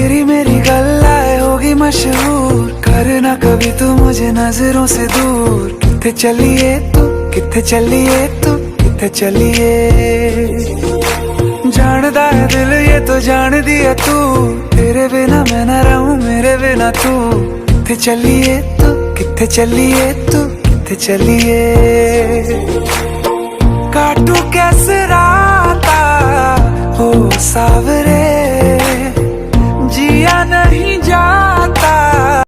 तेरी मेरी गल्लाए होगी मशहूर, करना कभी तू मुझे नजरों से दूर। किथे चलिए तू, किथे चलिए तू, किथे चलिए। जानदा है दिल ये तो जान दिया तू, तेरे बिना मैं ना रहूं मेरे बिना तू। किथे चलिए तू, किथे चलिए तू, किथे चलिए।